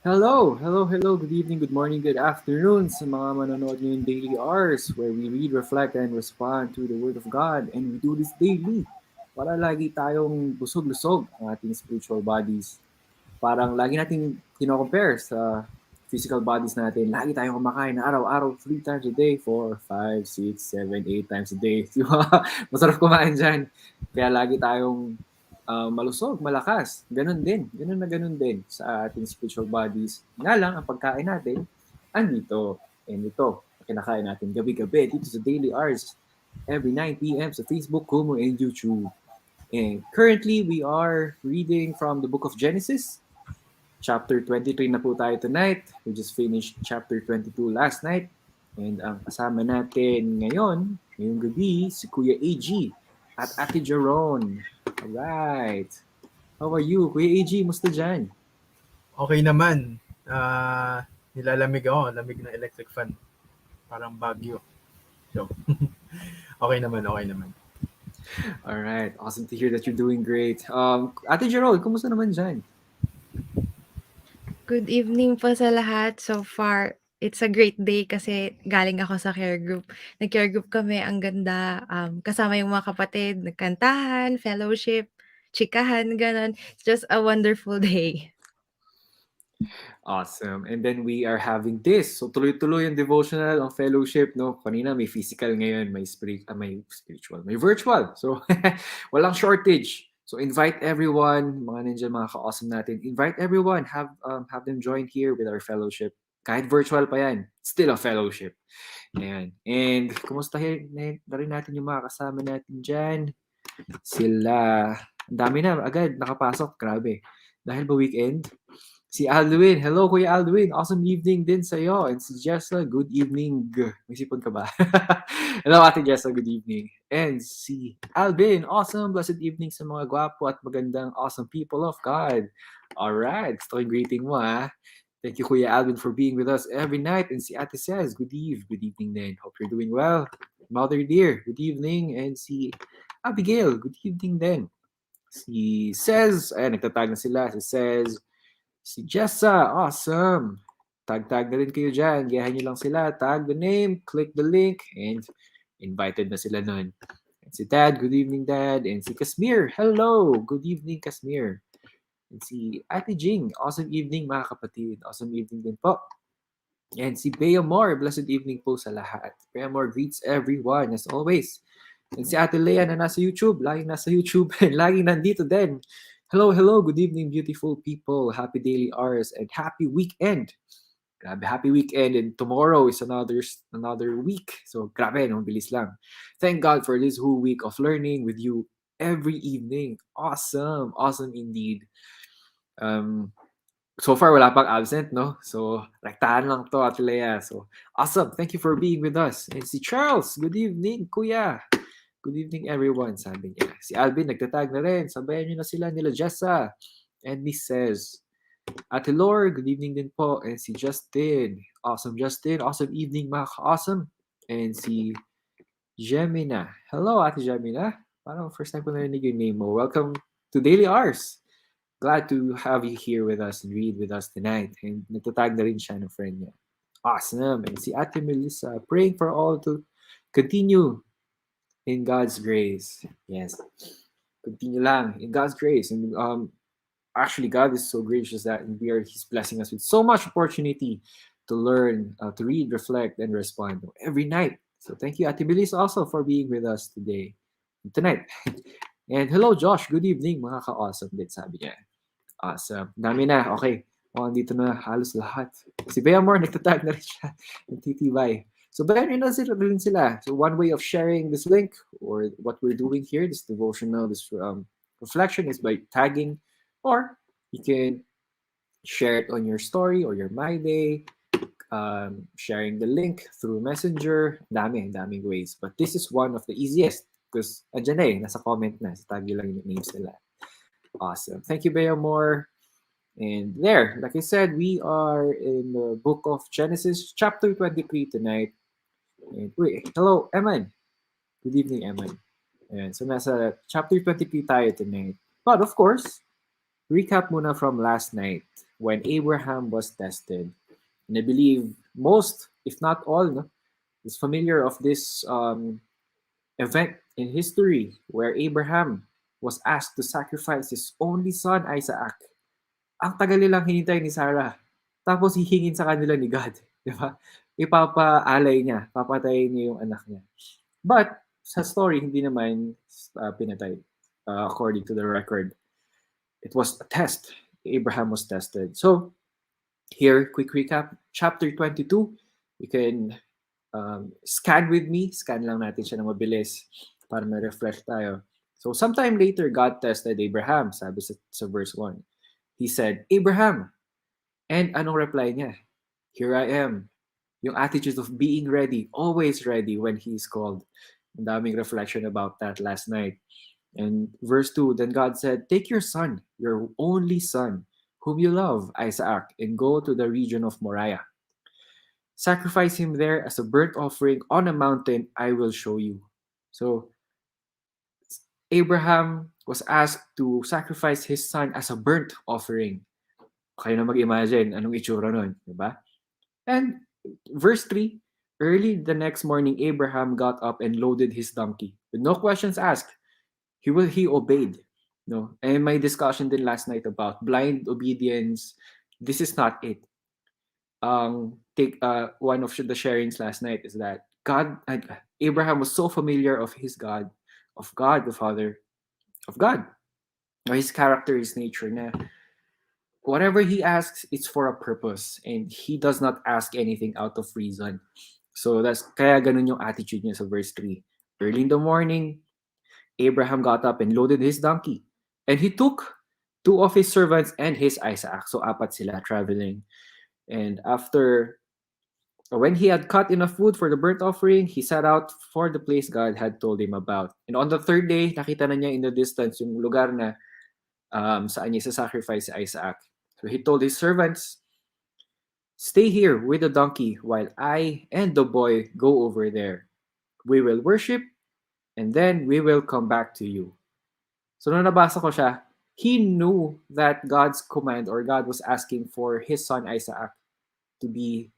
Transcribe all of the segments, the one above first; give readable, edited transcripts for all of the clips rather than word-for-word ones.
Hello. Good evening, good morning, good afternoon sa mga manonood ngayon Daily Hours where we read, reflect, and respond to the Word of God. And we do this daily para lagi tayong busog-lusog ang ating spiritual bodies. Parang lagi natin kino-compare sa physical bodies natin. Lagi tayong kumakain na araw-araw, 3 times a day, 4, 5, 6, 7, 8 times a day. Di ba? Masarap kumain dyan. Kaya lagi tayong malusog, malakas. Ganun din. Ganun din sa ating spiritual bodies. Nga lang, ang pagkain natin, andito. And ito, kinakain natin gabi-gabi dito sa Daily Hours every 9 p.m. sa Facebook, KUMU, and YouTube. And currently, we are reading from the book of Genesis. Chapter 23 na po tayo tonight. We just finished chapter 22 last night. And ang kasama natin ngayong gabi, si Kuya AG at Ate Jeron. Alright. How are you, Kuya AG? Musta dyan? Okay naman. Nilalamig ako. Lamig ng electric fan. Parang bagyo. So, okay naman. Alright. Awesome to hear that you're doing great. Ate Jeron, kumusta naman dyan? Good evening po sa lahat. So far, it's a great day kasi galing ako sa care group. Nag-care group kami, ang ganda. Kasama yung mga kapatid, nagkantahan, fellowship, chikahan, ganon. It's just a wonderful day. Awesome. And then we are having this. So tuloy-tuloy yung devotional, ang fellowship, no? Kanina may physical ngayon, may spiritual, may virtual. So walang shortage. So invite everyone, mga nandiyan, mga ka-awesome natin. Invite everyone, have them join here with our fellowship. Kahit virtual pa yan, still a fellowship. Ayan. And kumustahin na rin natin yung mga kasama natin dyan. Sila, ang dami na agad nakapasok, grabe. Dahil ba weekend? Si Alduin. Hello, Kuya Alduin. Awesome evening din sa'yo. And si Jessa, good evening. May sipon ka ba? Hello, Ate Jessa, good evening. And si Alvin, awesome, blessed evening sa mga gwapo at magandang awesome people of God. Alright, gusto ko yung greeting mo, ha? Thank you, Kuya Alvin, for being with us every night. And si Ate says, good evening din. Hope you're doing well. Mother dear, good evening. And si Abigail, good evening din. Si Says, ayan, nagtatag na sila. Si Says, si Jessa, awesome. Tag na rin kayo dyan. Gayahan nyo lang sila. Tag the name, click the link, and invited na sila nun. And si Dad, good evening, Dad. And si Kasmir, hello. Good evening, Kasmir. And si Ate Jing, awesome evening, mga kapatid. Awesome evening din po. And si Bea Moore, blessed evening po sa lahat. Bea Moore greets everyone, as always. And si Ate Lea na nasa YouTube, laging nasa YouTube, and laging nandito din. Hello, good evening, beautiful people. Happy daily hours and happy weekend. Grabe, happy weekend, and tomorrow is another week. So grabe, no, bilis lang. Thank God for this whole week of learning with you every evening. Awesome indeed. So far, wala pang absent, no? So, rektahan lang to, Ate Lea. So, awesome. Thank you for being with us. And si Charles, good evening, Kuya. Good evening, everyone, sabi niya. Si Alvin, nagtatag na rin. Sabayan niyo na sila nila Jessa. And Miss says, Ate Lore, good evening din po. And si Justin. Awesome, Justin. Awesome evening, mga ka-awesome. And si Gemina. Hello, Ate Gemina. Parang first time ko narinig yung name mo. Welcome to Daily Hours. Glad to have you here with us and read with us tonight. And nagtatag na rin siya ng friend niya. Awesome. And si Ate Melissa, praying for all to continue in God's grace. Yes. Continue lang in God's grace. And actually, God is so gracious that He's blessing us with so much opportunity to learn, to read, reflect, and respond every night. So thank you, Ate Bilis, also for being with us tonight. And hello, Josh. Good evening, mga ka-awesome din, sabi niya. Awesome. Dami na. Okay. Dito na halos lahat. Si Bea Moore, nagtatag na rin siya. Nagtitibay. So, bayan nyo na rin sila. So, one way of sharing this link or what we're doing here, this devotional, this reflection is by tagging, or you can share it on your story or your My Day, sharing the link through Messenger. Daming ways. But this is one of the easiest because andyan na nasa comment na. So, tag lang yung names nila. Awesome. Thank you, Bea Moore. And there, like I said, we are in the book of Genesis, chapter 23 tonight. And wait, hello, Eman. Good evening, Eman. And so nasa chapter 23 tayo tonight. But of course, recap muna from last night when Abraham was tested. And I believe most, if not all, no, is familiar of this event in history where Abraham was asked to sacrifice his only son, Isaac. Ang tagal nilang hinintay ni Sarah. Tapos hihingin sa kanila ni God. Di ba? Ipapaalay niya. Papatayin niya yung anak niya. But, sa story, hindi naman pinatay according to the record. It was a test. Abraham was tested. So, here, quick recap. Chapter 22, you can scan with me. Scan lang natin siya ng mabilis para ma-refresh tayo. So, sometime later, God tested Abraham, sabi sa verse 1. He said, Abraham. And anong reply niya? Here I am. Yung attitude of being ready, always ready when he is called. Ang daming reflection about that last night. And verse 2, then God said, take your son, your only son, whom you love, Isaac, and go to the region of Moriah. Sacrifice him there as a burnt offering on a mountain I will show you. So, Abraham was asked to sacrifice his son as a burnt offering. Kayo na mag-imagine anong itsura nun, di ba? And verse 3, early the next morning, Abraham got up and loaded his donkey. With no questions asked, he obeyed. No? And my discussion din last night about blind obedience, this is not it. One of the sharings last night is that Abraham was so familiar of his God, of God the Father, of God, his character, his nature, na whatever he asks, it's for a purpose, and he does not ask anything out of reason. So that's kaya ganun yung attitude niya sa verse 3. Early in the morning, Abraham got up and loaded his donkey, and he took 2 of his servants and his Isaac. So 4 sila traveling. And when he had cut enough wood for the burnt offering, he set out for the place God had told him about. And on the 3rd day, nakita na niya in the distance yung lugar na saan niya sacrifice si Isaac. So he told his servants, stay here with the donkey while I and the boy go over there. We will worship, and then we will come back to you. So nung nabasa ko siya, he knew that God's command or God was asking for his son Isaac to be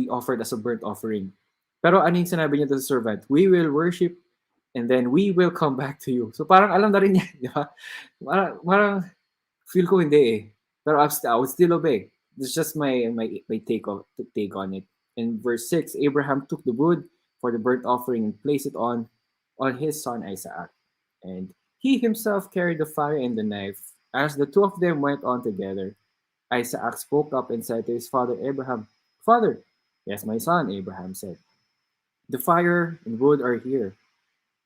offered as a burnt offering. Pero ano yung sinabi niya to the servant? We will worship and then we will come back to you. So parang alam na rin niya, di ba? Parang feel ko hindi eh. Pero I would still obey. It's just my take on it. In verse 6, Abraham took the wood for the burnt offering and placed it on his son Isaac. And he himself carried the fire and the knife. As the 2 of them went on together, Isaac spoke up and said to his father Abraham, Father. Yes, my son, Abraham said. The fire and wood are here,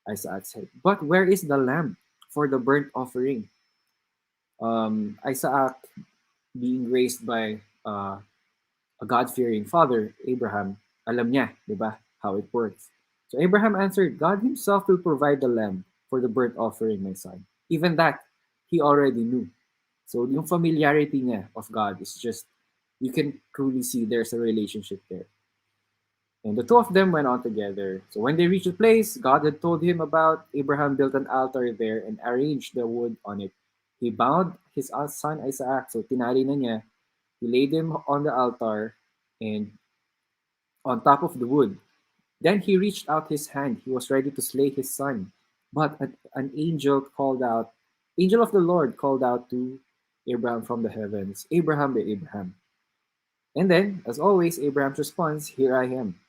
Isaac said. But where is the lamb for the burnt offering? Isaac, being raised by a God-fearing father, Abraham, alam niya, di ba, how it works. So Abraham answered, God himself will provide the lamb for the burnt offering, my son. Even that, he already knew. So yung familiarity niya of God is just, you can truly see there's a relationship there. And the 2 of them went on together. So when they reached the place God had told him about, Abraham built an altar there and arranged the wood on it. He bound his son Isaac, so tinali na niya. He laid him on the altar and on top of the wood. Then he reached out his hand. He was ready to slay his son. But an angel of the Lord called out to Abraham from the heavens, Abraham, Abraham. And then, as always, Abraham's response, here I am.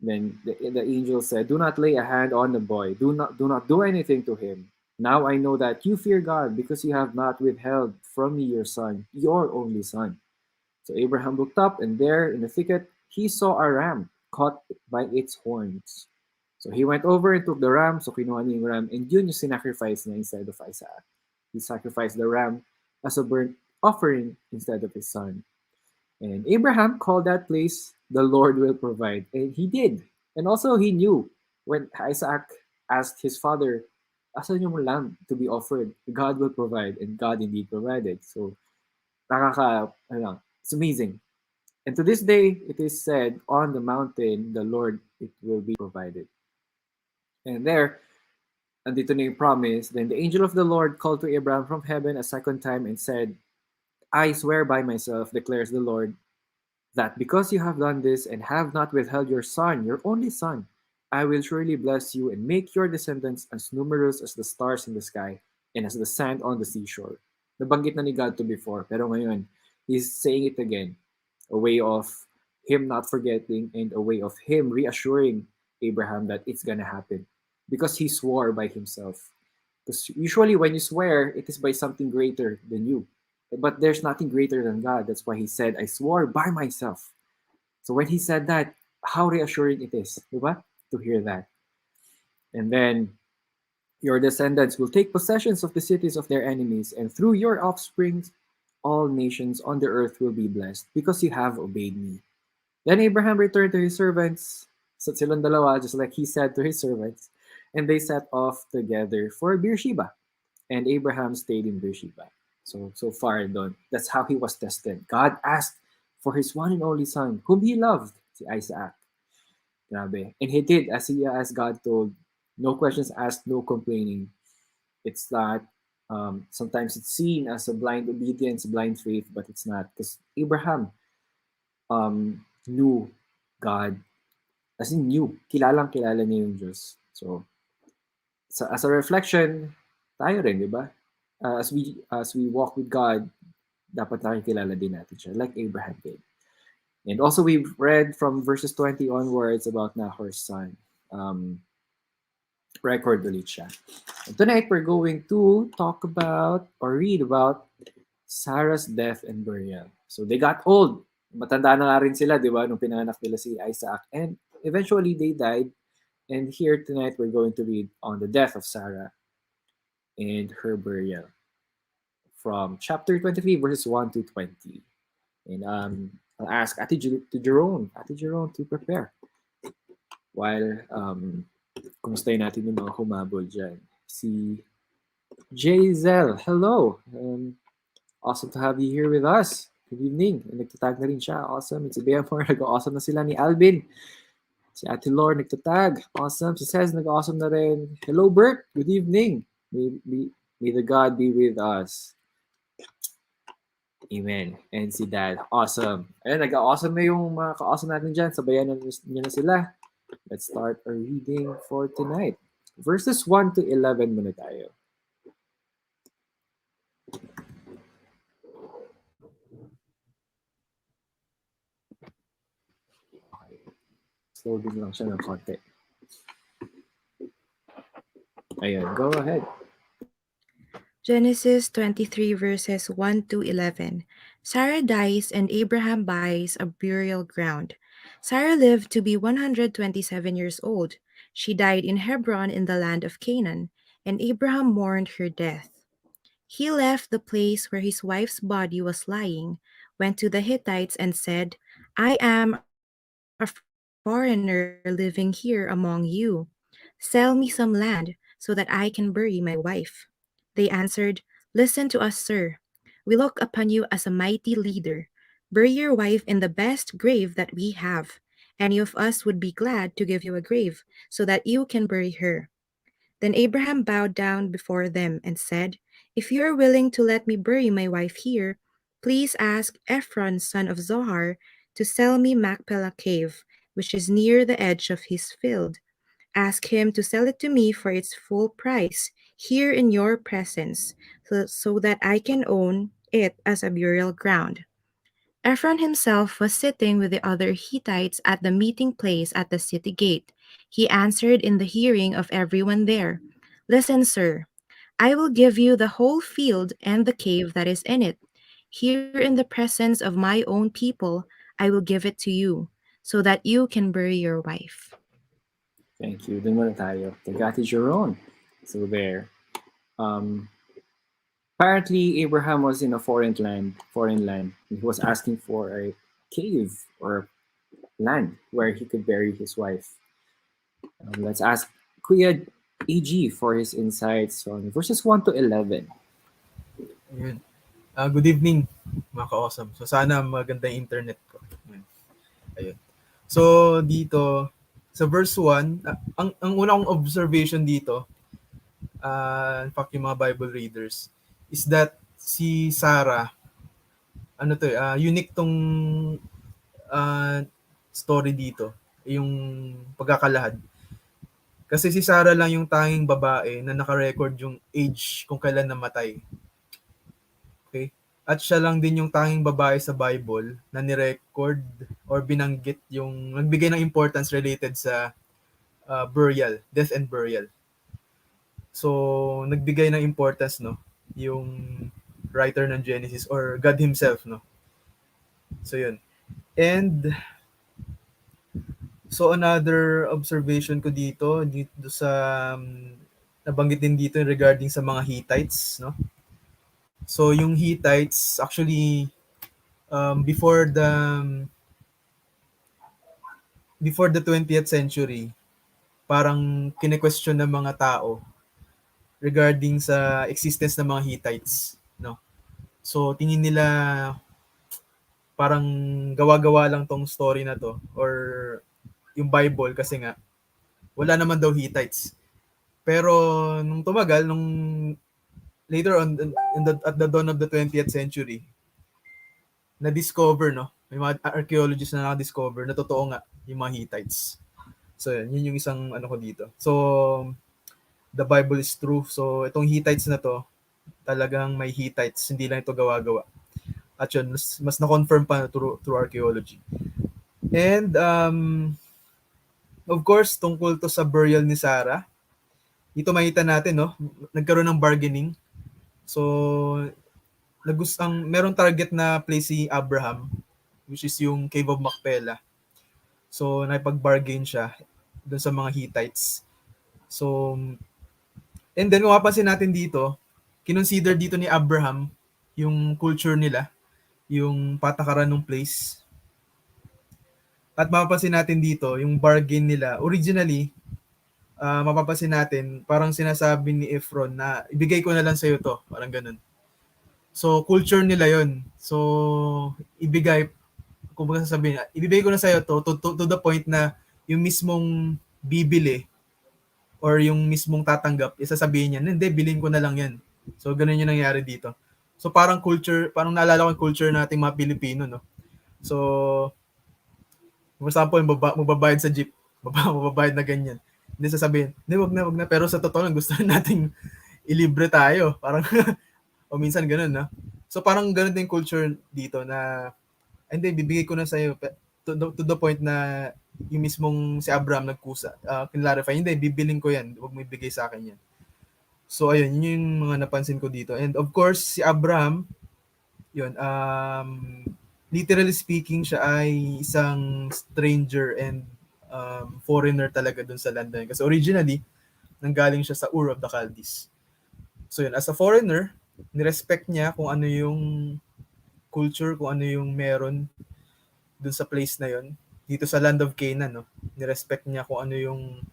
Then the angel said, do not lay a hand on the boy. Do not do anything to him. Now I know that you fear God because you have not withheld from me your son, your only son. So Abraham looked up, and there in the thicket he saw a ram caught by its horns. So he went over and took the ram. So kinuha niya yung ram, and yun yung sinacrifice niya instead of Isaac. He sacrificed the ram as a burnt offering instead of his son. And Abraham called that place, the Lord will provide. And he did. And also he knew when Isaac asked his father, asan yung lamb to be offered? God will provide. And God indeed provided. So, it's amazing. And to this day, it is said, on the mountain, the Lord, it will be provided. And there, andito na yung promise. Then the angel of the Lord called to Abraham from heaven a second time and said, I swear by myself, declares the Lord, that because you have done this and have not withheld your son, your only son, I will surely bless you and make your descendants as numerous as the stars in the sky and as the sand on the seashore. Nabanggit na ni God to before, pero ngayon, He's saying it again. A way of Him not forgetting and a way of Him reassuring Abraham that it's gonna happen. Because He swore by Himself. Because usually when you swear, it is by something greater than you. But there's nothing greater than God. That's why He said, I swore by myself. So when He said that, how reassuring it is, diba? To hear that. And then your descendants will take possessions of the cities of their enemies, and through your offspring, all nations on the earth will be blessed, because you have obeyed me. Then Abraham returned to his servants, sa silang dalawa, just like he said to his servants, and they set off together for Beersheba. And Abraham stayed in Beersheba. So far done. That's how he was tested. God asked for his one and only son, whom he loved, si Isaac. Grabe. And he did as God told. No questions asked, no complaining. It's not, sometimes it's seen as a blind obedience, blind faith, but it's not. Because Abraham knew God. As in knew. Kilala niya yung Diyos. So, as a reflection, tayo rin, di ba? As we walk with God, dapat nakikilala din natin siya, like Abraham did. And also, we've read from verses 20 onwards about Nahor's son. Record ulit siya. And tonight, we're going to talk about or read about Sarah's death and burial. So they got old. Matanda na nga rin sila, di ba, nung pinanganak nila si Isaac. And eventually, they died. And here tonight, we're going to read on the death of Sarah and her burial from chapter 23, verses 1 to 20. And I'll ask Ate Jerome to prepare while kumustahin natin yung mga humabol dyan. Si Jazel, hello. Awesome to have you here with us. Good evening. Nagtatag na rin siya. Awesome. It's a bit more. Nag-awesome na sila ni Alvin. Si Ate Lore nagtatag. Awesome. Si Cez nag-awesome na rin. Hello, Bert. Good evening. May the God be with us. Amen. And si Dad. Awesome. Ayun, nag-awesome na yung mga ka-awesome natin dyan. Sabayan niyo na sila. Let's start our reading for tonight. Verses 1 to 11 muna tayo. Okay. Slow din lang siya ng konti. Ayun, go ahead. Genesis 23 verses 1 to 11. Sarah dies and Abraham buys a burial ground. Sarah lived to be 127 years old. She died in Hebron in the land of Canaan, and Abraham mourned her death. He left the place where his wife's body was lying, went to the Hittites, and said, I am a foreigner living here among you. Sell me some land so that I can bury my wife. They answered, Listen to us, sir. We look upon you as a mighty leader. Bury your wife in the best grave that we have. Any of us would be glad to give you a grave so that you can bury her. Then Abraham bowed down before them and said, If you are willing to let me bury my wife here, please ask Ephron, son of Zohar, to sell me Machpelah cave, which is near the edge of his field. Ask him to sell it to me for its full price, here in your presence, so that I can own it as a burial ground. Ephron himself was sitting with the other Hittites at the meeting place at the city gate. He answered in the hearing of everyone there, Listen, sir, I will give you the whole field and the cave that is in it. Here in the presence of my own people, I will give it to you, so that you can bury your wife. Thank you. Dun muna tayo. Ate Jerome. So there. Apparently, Abraham was in a foreign land. He was asking for a cave or land where he could bury his wife. Let's ask Kuya AG for his insights on verses 1 to 11. Ayun. Good evening, mga ka-awesome. So, sana maganda yung internet ko. Ayun. So, dito, sa verse 1, ang una kong observation dito, in fact yung mga Bible readers, is that si Sarah, unique tong uh, story dito, yung pagkakalahad. Kasi si Sarah lang yung tanging babae na naka-record yung age kung kailan namatay. Okay? At siya lang din yung tanging babae sa Bible na ni-record or binanggit yung nagbigay ng importance related sa burial, death and burial. So, nagbigay ng importance, no? Yung writer ng Genesis or God himself, no? So, yun. And, so another observation ko dito sa, nabanggit din dito regarding sa mga Hittites, no? So, yung Hittites, actually, before the 20th century, parang kine-question ng mga tao regarding sa existence ng mga Hittites, no? So tingin nila parang gawa-gawa lang tong story na to or yung Bible kasi nga wala naman daw Hittites. Pero nung tumagal, nung later on at the dawn of the 20th century, na-discover, no? May mga archaeologists na na-discover na totoo nga yung mga Hittites. So yun yung isang ano ko dito. So the Bible is true. So itong Hittites na to, talagang may Hittites, hindi lang ito gawa-gawa. At yun, mas na-confirm pa through archaeology. And of course, tungkol to sa burial ni Sarah, ito makita natin, no? Nagkaroon ng bargaining. So, merong target na place si Abraham, which is yung Cave of Machpelah. So, nakipag-bargain siya doon sa mga Hittites. So, and then, kung mapapansin natin dito, kinonsider dito ni Abraham yung culture nila, yung patakaran ng place. At mapapansin natin dito, yung bargain nila, originally, mapapansin natin, parang sinasabi ni Ephron na ibigay ko na lang sa'yo to, parang ganun. So, culture nila yon. So, kung baga sasabihin, ibibigay ko na sa'yo to the point na yung mismong bibili or yung mismong tatanggap, isasabihin niya, hindi, bilhin ko na lang yan. So, ganun yung nangyari dito. So, parang naalala ko yung culture nating mga Pilipino, no? So, for example, magbabayad sa jeep, magbabayad na ganyan. Hindi sasabihin, hindi, wag na. Pero sa totoo lang, gusto nating ilibre tayo. Parang, o minsan ganun, no? So, parang ganun din culture dito na, hindi, bibigay ko na sa'yo to the point na yung mismong si Abraham nagkusa, clarify, hindi, bibiling ko yan, huwag mo ibigay sa akin yan. So, ayun, yun yung mga napansin ko dito. And of course, si Abraham, yun, literally speaking, siya ay isang stranger and foreigner talaga dun sa land na yun. Kasi originally, nanggaling siya sa Ur of the Chaldees. So yun, as a foreigner, nirespect niya kung ano yung culture, kung ano yung meron dun sa place na yun. Dito sa land of Canaan, no? Nirespect niya kung ano yung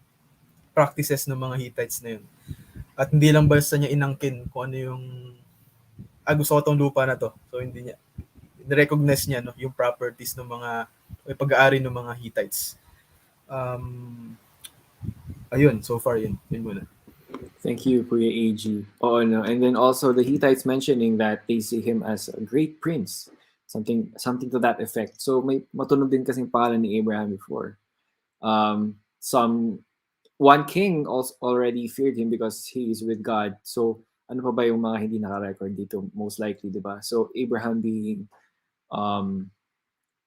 practices ng mga Hittites na yun. At hindi lang basta niya inangkin kung ano yung gusto ko tong lupa na to. So hindi niya recognize niya, no, yung properties ng mga pag-aari ng mga Hittites. Ayun, so far yun muna. Thank you, Kuya AG. Oh no, and then also the Hittites mentioning that they see him as a great prince, something to that effect. So may matunog din kasing pangalan ni Abraham before. One king also already feared him because he is with God. So ano pa ba yung mga hindi naka-record dito? Most likely, di ba? So Abraham being a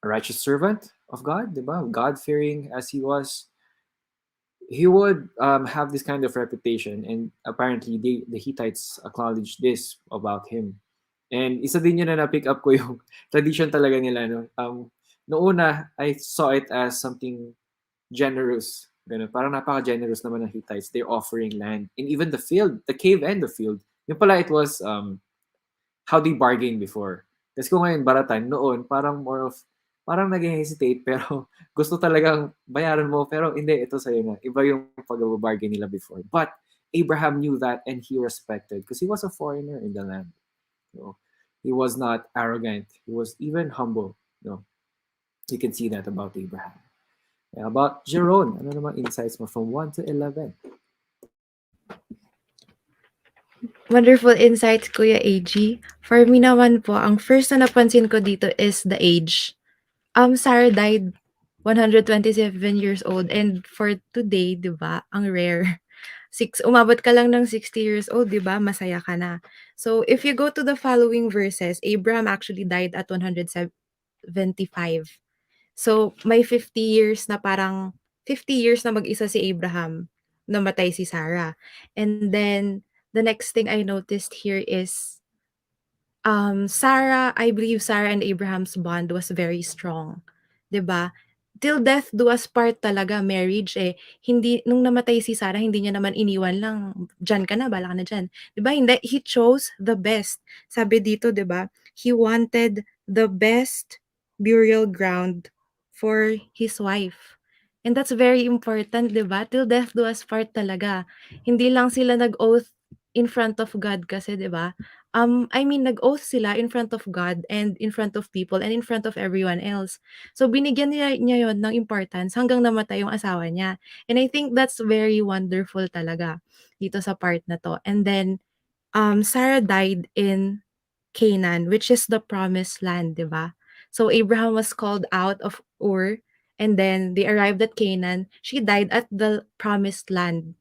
righteous servant of God, di ba? God-fearing as he was, he would have this kind of reputation, and apparently the Hittites acknowledged this about him. And isa din yun na na-pick up ko yung tradition talaga nila. No? Noong una, I saw it as something generous. Ganun. Parang napaka-generous naman ng Hittites. They're offering land. And even the field, the cave and the field. Yung pala, it was how they bargained before. Kasi kung ngayon, baratan, noon, parang more of, parang nag-hesitate, pero gusto talagang bayaran mo, pero hindi, ito sa'yo na. Iba yung pag-bargain nila before. But Abraham knew that and he respected because he was a foreigner in the land. So, he was not arrogant. He was even humble. No? You can see that about Abraham. About Jeron, ano naman insights mo from 1 to 11? Wonderful insights, Kuya AG. For me naman po, ang first na napansin ko dito is the age. Sarah died 127 years old and for today, 'di ba, ang rare. Umabot ka lang ng 60 years old, 'di ba? Masaya ka na. So, if you go to the following verses, Abraham actually died at 175. So, may 50 years na parang 50 years na mag-isa si Abraham, namatay si Sarah. And then the next thing I noticed here is I believe Sarah and Abraham's bond was very strong, 'di ba? Till death do us part talaga marriage, eh. Hindi nung namatay si Sarah hindi niya naman iniwan lang, "Diyan ka na, bahala ka na diyan." 'Di ba hindi, he chose the best. Sabi dito 'di ba, he wanted the best burial ground for his wife. And that's very important 'di ba? Till death do us part talaga. Hindi lang sila nag-oath in front of God kasi 'di ba? I mean nag-oath sila in front of God and in front of people and in front of everyone else. So binigyan niya yon ng importance hanggang namatay yung asawa niya. And I think that's very wonderful talaga dito sa part na 'to. And then, Sarah died in Canaan, which is the promised land, 'di ba? So Abraham was called out of Ur, and then they arrived at Canaan. She died at the promised land.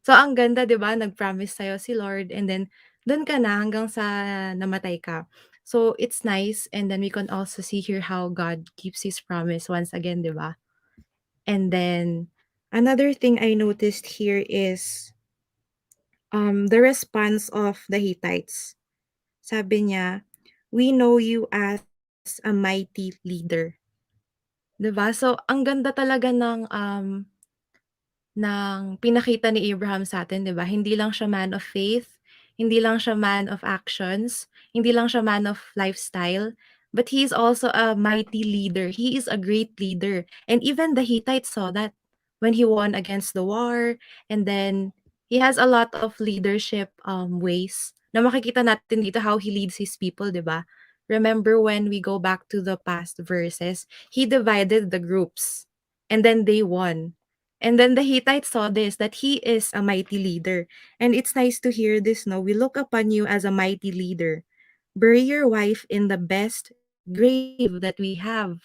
So ang ganda, 'di ba? Nag-promise sa'yo si Lord and then dun ka na hanggang sa namatay ka. So it's nice and then we can also see here how God keeps his promise once again, 'di ba? And then another thing I noticed here is the response of the Hittites. Sabi niya, "We know you as a mighty leader." 'Di ba? So, ang ganda talaga ng pinakita ni Abraham sa'tin, 'di ba? Hindi lang siya man of faith, hindi lang siya man of actions, hindi lang siya man of lifestyle, but he is also a mighty leader. He is a great leader. And even the Hittites saw that when he won against the war, and then he has a lot of leadership ways na makikita natin dito how he leads his people, 'di ba? Remember when we go back to the past verses, he divided the groups and then they won. And then the Hittites saw this, that he is a mighty leader. And it's nice to hear this, no? We look upon you as a mighty leader. Bury your wife in the best grave that we have.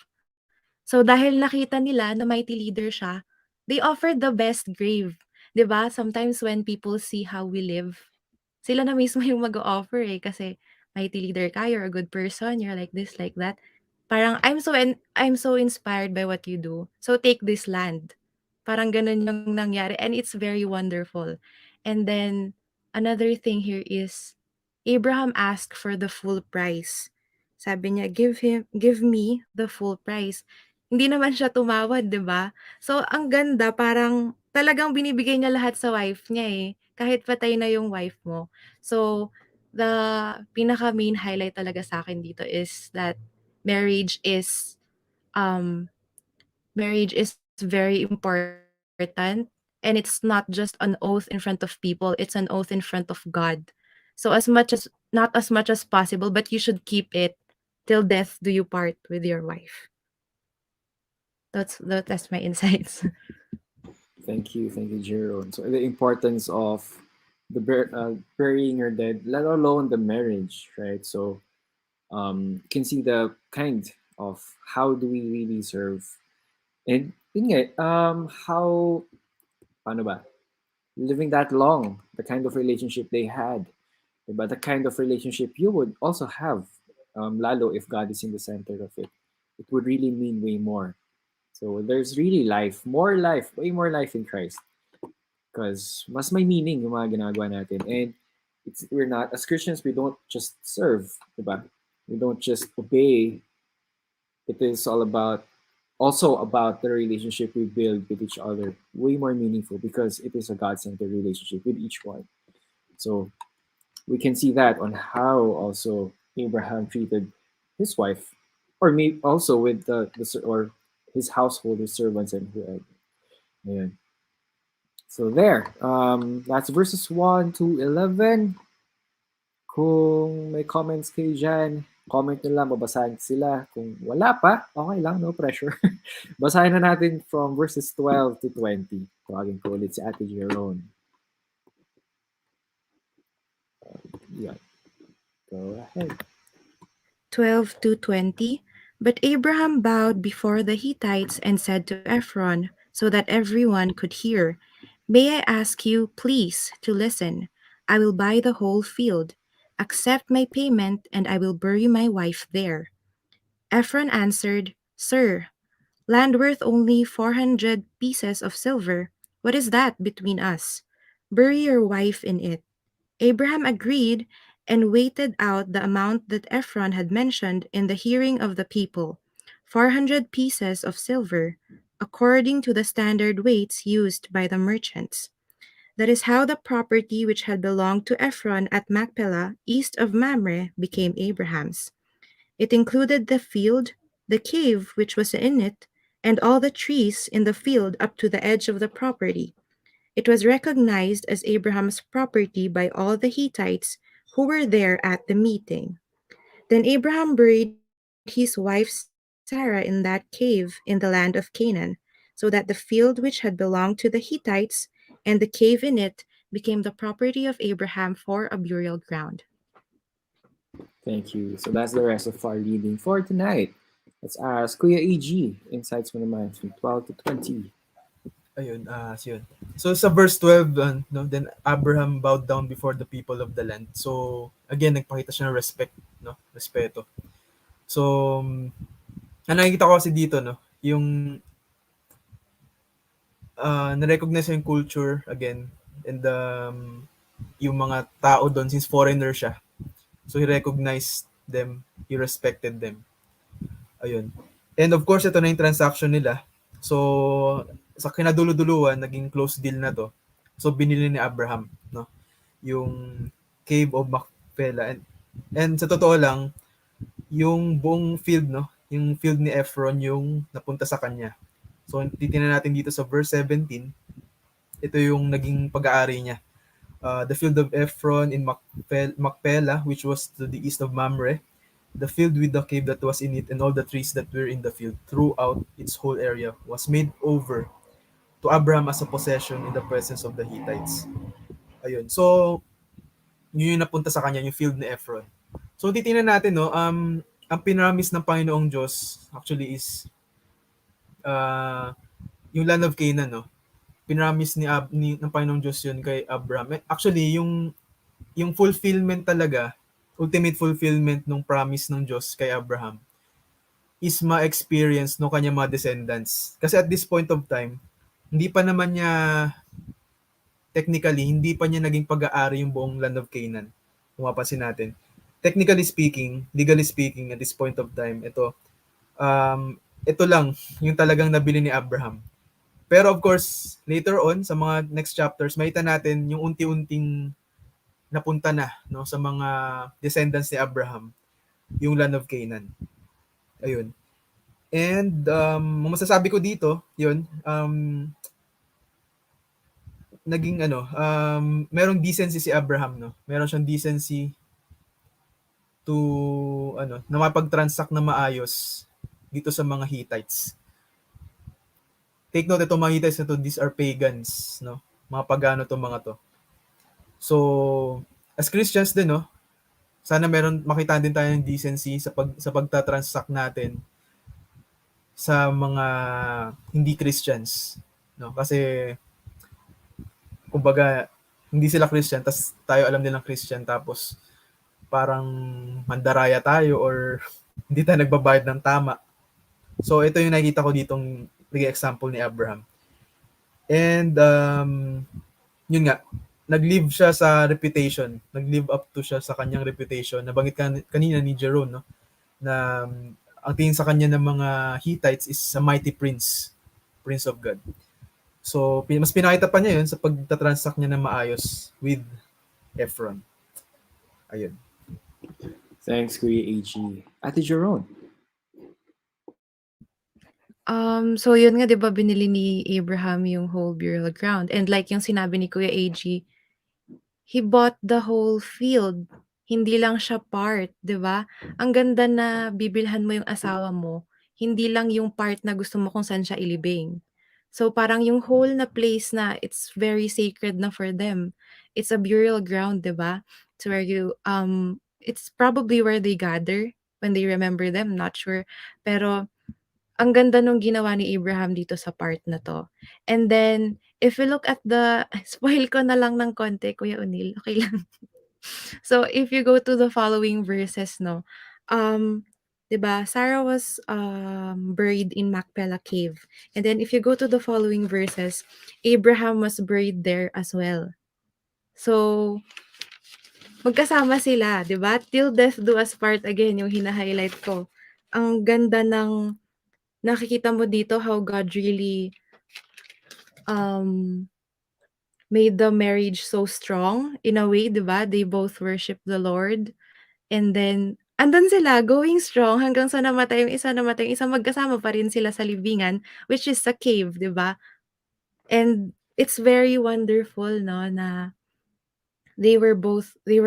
So dahil nakita nila na mighty leader siya, they offered the best grave. 'Di ba? Sometimes when people see how we live, sila na mismo yung mag-o-offer eh kasi mighty leader ka, you're a good person, you're like this, like that. Parang I'm so inspired by what you do. So take this land. Parang ganun yung nangyari and it's very wonderful. And then another thing here is Abraham asked for the full price. Sabi niya, give me the full price. Hindi naman siya tumawad, 'di ba? So ang ganda, parang talagang binibigay niya lahat sa wife niya eh, kahit patay na yung wife mo. So the pinaka main highlight talaga sa akin dito is that marriage is um marriage is very important and it's not just an oath in front of people, it's an oath in front of God. So as much as not as much as possible, but you should keep it till death do you part with your wife. That's my insights. Thank you, Jeron. So the importance of burying your dead, let alone the marriage, right? So you can see the kind of how do we really serve, and yun nga, how paano ba living that long, the kind of relationship they had, but the kind of relationship you would also have, lalo if God is in the center of it, it would really mean way more. So there's really life, way more life in Christ. Because mas may meaning yung mga ginagawa natin. And we're not, as Christians, we don't just serve, diba? We don't just obey. It is also about the relationship we build with each other. Way more meaningful because it is a God-centered relationship with each one. So we can see that on how also Abraham treated his wife, or maybe also with or his household, his servants, and whoever. Ayan. So there, that's verses 1 to 11. Kung may comments kayo dyan, comment nyo lang, babasahin sila. Kung wala pa, okay lang, no pressure. Basahin na natin from verses 12 to 20. Tawagin ko ulit si Ate Jeron. Yeah. Go ahead. 12:20. But Abraham bowed before the Hittites and said to Ephron, so that everyone could hear, "May I ask you, please, to listen? I will buy the whole field. Accept my payment, and I will bury my wife there." Ephron answered, "Sir, land worth only 400 pieces of silver. What is that between us? Bury your wife in it." Abraham agreed and weighted out the amount that Ephron had mentioned in the hearing of the people, 400 pieces of silver, according to the standard weights used by the merchants. That is how the property which had belonged to Ephron at Machpelah, east of Mamre, became Abraham's. It included the field, the cave which was in it, and all the trees in the field up to the edge of the property. It was recognized as Abraham's property by all the Hittites who were there at the meeting. Then Abraham buried his wife Sarah in that cave in the land of Canaan, so that the field which had belonged to the Hittites and the cave in it became the property of Abraham for a burial ground. Thank you. So that's the rest of our reading for tonight. Let's ask Kuya EG, insights mo naman from 12 to 20. Ayun, yun. So sa verse 12, no, then Abraham bowed down before the people of the land. So again, nagpakita siya ng respect, no, respeto. So ang nakikita ko kasi dito, no, yung na-recognize yung culture again, and yung mga tao doon, since foreigner siya. So he recognized them, he respected them. Ayun. And of course, ito na yung transaction nila. So sa kinaduluduluan, naging close deal na to. So binili ni Abraham, no, yung cave of Machpelah. And sa totoo lang, yung buong field, no, yung field ni Ephron yung napunta sa kanya. So titingnan natin dito sa verse 17, ito yung naging pag-aari niya. The field of Ephron in Machpelah, which was to the east of Mamre, the field with the cave that was in it, and all the trees that were in the field throughout its whole area was made over to Abraham as a possession in the presence of the Hittites. Ayun. So, yun yung napunta sa kanya, yung field ni Ephron. So, titingnan natin, no, ang pinramis ng Panginoong Diyos actually is yung land of Canaan, no. Pinramis ng Panginoong Diyos yun kay Abraham. Actually, yung fulfillment talaga, ultimate fulfillment ng promise ng Diyos kay Abraham is ma-experience no kanya mga descendants. Kasi at this point of time, hindi pa naman niya technically, hindi pa niya naging pag-aari yung buong land of Canaan. Kung mapansin natin. Technically speaking, legally speaking, at this point of time, ito lang yung talagang nabili ni Abraham. Pero of course, later on, sa mga next chapters, makita natin yung unti-unting napunta na, no, sa mga descendants ni Abraham, yung land of Canaan. Ayun. And masasabi ko dito, yun, naging merong decency si Abraham, no. Meron siyang decency to na mapag-transact na maayos dito sa mga Hittites. Take note, itong mga Hittites na to, these are pagans, no. Mga pagano to mga to. So, as Christians din, no, sana makita din tayo ng decency sa pagta-transact natin sa mga hindi Christians, no? Kasi kumbaga hindi sila Christian, tas tayo alam nilang Christian, tapos parang mandaraya tayo or hindi tayo nagbabayad ng tama. So ito yung nakikita ko ditong example ni Abraham. And yun nga, nag-live siya sa reputation, nag-live up to siya sa kanyang reputation. Nabanggit kanina ni Jerome, no, na ang tingin sa kanya ng mga Hittites is a mighty prince of God. So, mas pinakita pa niya yun sa pagtatransact niya na maayos with Ephron. Ayun. Thanks, Kuya AG. Ate Jerome. So yun nga, 'di ba, binili ni Abraham yung whole burial ground, and like yung sinabi ni Kuya AG, he bought the whole field. Hindi lang siya part, 'di ba? Ang ganda na bibilhan mo yung asawa mo, hindi lang yung part na gusto mo kung saan siya ilibing. So parang yung whole na place na it's very sacred na for them. It's a burial ground, 'di ba? It's where it's probably where they gather when they remember them, not sure. Pero ang ganda nung ginawa ni Abraham dito sa part na 'to. And then, if we look at the spoil ko na lang ng konti, Kuya Unil, okey lang? So, if you go to the following verses 'no, 'di ba, Sarah was, buried in Macpelah cave. And then if you go to the following verses, Abraham was buried there as well. So, magkasama sila, 'di ba? Till death do us part again yung hina-highlight ko. Ang ganda ng nakikita mo dito how God really, um, made the marriage so strong in a way, 'di ba? They both worship the Lord. And then, andun sila going strong hanggang sa namatay yung isa, magkasama pa rin sila sa libingan, which is sa cave, 'di ba? And it's very wonderful 'no, na they were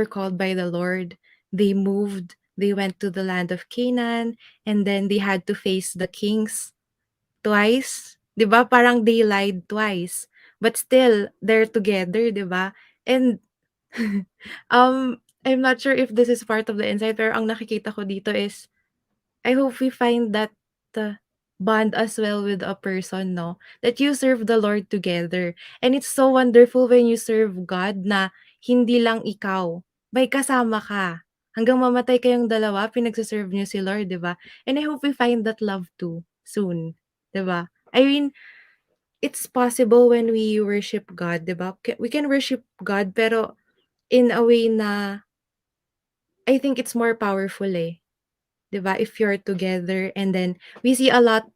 called by the Lord. They moved, they went to the land of Canaan, and then they had to face the kings twice, 'di ba? Parang they lied twice, but still they're together, 'di ba? And I'm not sure if this is part of the insight, pero ang nakikita ko dito is, I hope we find that, bond as well with a person 'no, that you serve the Lord together. And it's so wonderful when you serve God na hindi lang ikaw, may kasama ka. Hanggang mamatay kayong dalawa pinagse-serve niyo si Lord, 'di ba? And I hope we find that love too, soon, 'di ba? I mean, it's possible when we worship God, 'di ba? We can worship God pero in a way na I think it's more powerful, eh, 'di ba, if you're together. And then we see a lot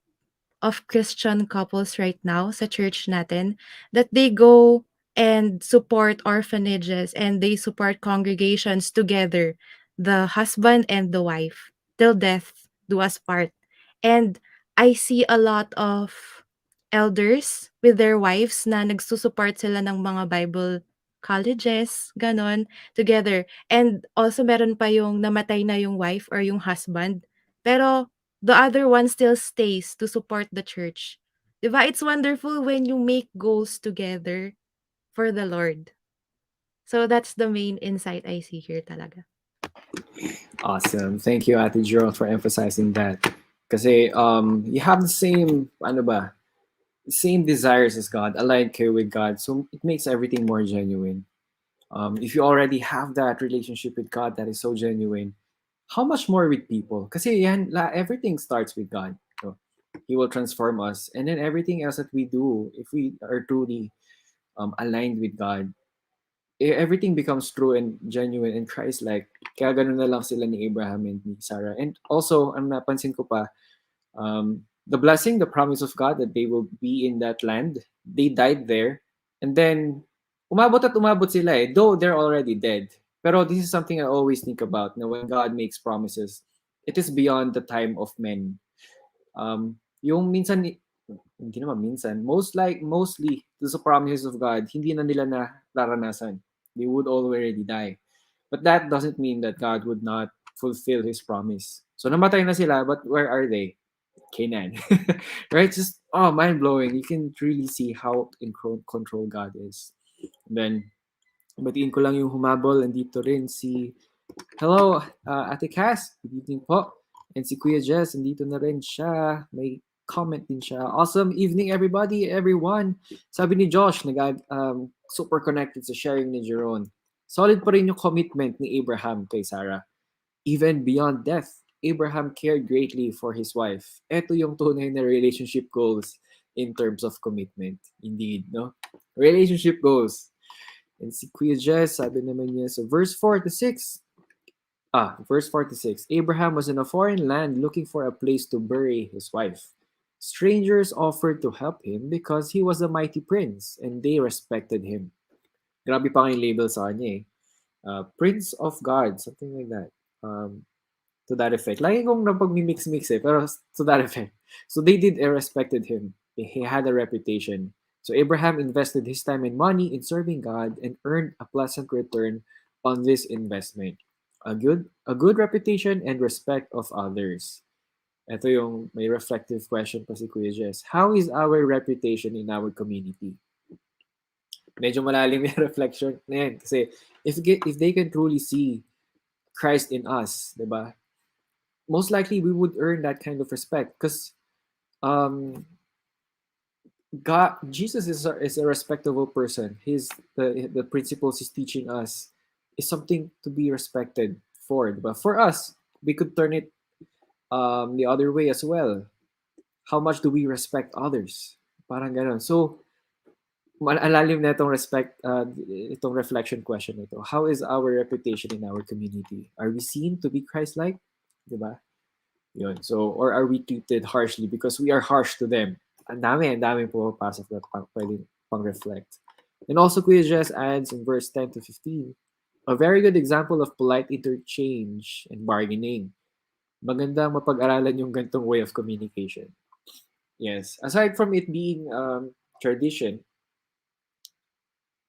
of Christian couples right now sa church natin that they go and support orphanages and they support congregations together, the husband and the wife, till death do us part. And I see a lot of elders with their wives na nagsusupport sila ng mga Bible colleges, gano'n, together. And also meron pa yung namatay na yung wife or yung husband, pero the other one still stays to support the church. 'Di ba, it's wonderful when you make goals together for the Lord. So that's the main insight I see here talaga. Awesome. Thank you, Ate Jerome, for emphasizing that. Kasi you have the same, ano ba, same desires as God, aligned kayo with God. So it makes everything more genuine. If you already have that relationship with God that is so genuine, how much more with people? Kasi yan, everything starts with God. So, He will transform us. And then everything else that we do, if we are truly aligned with God, everything becomes true and genuine and Christ-like. Kaya ganun na lang sila ni Abraham and ni Sarah. And also, ang napansin ko pa, the blessing, the promise of God that they will be in that land, they died there. And then, umabot at umabot sila eh, though they're already dead. Pero this is something I always think about, na when God makes promises, it is beyond the time of men. Yung minsan, hindi naman minsan, mostly, sa promises of God, hindi na nila nararanasan. They would already die. But that doesn't mean that God would not fulfill His promise. So namatay na sila, but where are they? Canaan. Right? Just, mind-blowing. You can really see how in control God is. And then, batiin ko lang yung humabol. Andito rin si, hello, Ate Cass. Good evening po. And si Kuya Jess, andito na rin siya. May comment din siya. Awesome evening, everybody, everyone. Sabi ni Josh, super connected sa sharing ni Jeron. Solid pa rin yung commitment ni Abraham kay Sarah. Even beyond death, Abraham cared greatly for his wife. Ito yung tunay na relationship goals in terms of commitment. Indeed, no? Relationship goals. And si Kuya Jess, sabi naman niya sa verse 4 to 6, verse 4 to 6, Abraham was in a foreign land looking for a place to bury his wife. Strangers offered to help him because he was a mighty prince and they respected him. Grabe pa yung label sa kanya eh. Prince of God, something like that. To that effect. Lagi kong napag-mix-mix eh, pero to that effect. So they did respected him. He had a reputation. So Abraham invested his time and money in serving God and earned a pleasant return on this investment. A good reputation and respect of others. Ito yung may reflective question pa si Kuya Jess. How is our reputation in our community? Medyo malalim yung reflection na yan. Kasi if they can truly see Christ in us, di ba? Most likely we would earn that kind of respect because Jesus is a respectable person. The principles he's teaching us is something to be respected for. But for us, we could turn it the other way as well. How much do we respect others? Parang ganon. So, malalim na itong reflection question nito. How is our reputation in our community? Are we seen to be Christ-like? Diba? Yun. So, or are we treated harshly because we are harsh to them? Ang dami pumapasok na pwedeng pang-reflect. And also, Kuya Jess adds in verse 10 to 15, a very good example of polite interchange and bargaining. Maganda mapag-aralan yung gantong way of communication. Yes. Aside from it being tradition,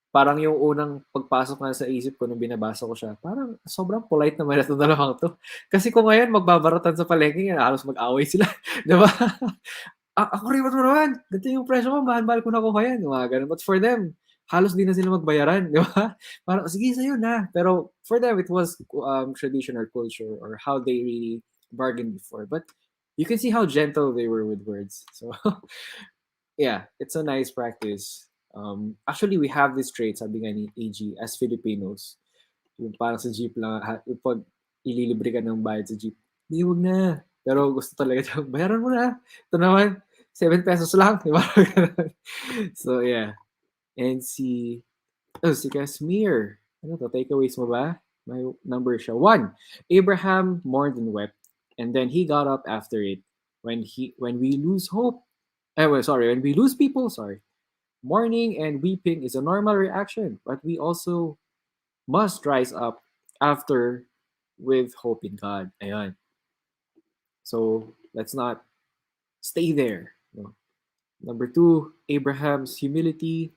parang yung unang pagpasok nga sa isip ko nung binabasa ko siya, parang sobrang polite naman ito dalawang to. Kasi kung ngayon magbabaratan sa palengke, halos mag-away sila. Diba? Ako rin mo naman. Ganito yung presyo ko, mahal-mahal ko na ko yan. Ganun. But for them, halos di na sila magbayaran. Di ba? Parang, sige sa'yo na. Pero for them, it was tradition or culture or how they really bargained before. But you can see how gentle they were with words. So, yeah, it's a nice practice. Actually, we have this trait, sabi nga ni AG, as Filipinos. Yung parang sa jeep lang, pag ililibre ka ng bayad sa jeep, di, wag na. Pero gusto talaga siya, bayaran mo na. Ito naman, 7 pesos lang. Diba? So, yeah. And si Casimir. Ano to? Takeaways mo ba? May number siya. 1. Abraham mourned and wept, and then he got up after it. When we lose hope, when we lose people, mourning and weeping is a normal reaction, but we also must rise up after with hope in God. Ayan. So, let's not stay there. No? Number 2, Abraham's humility.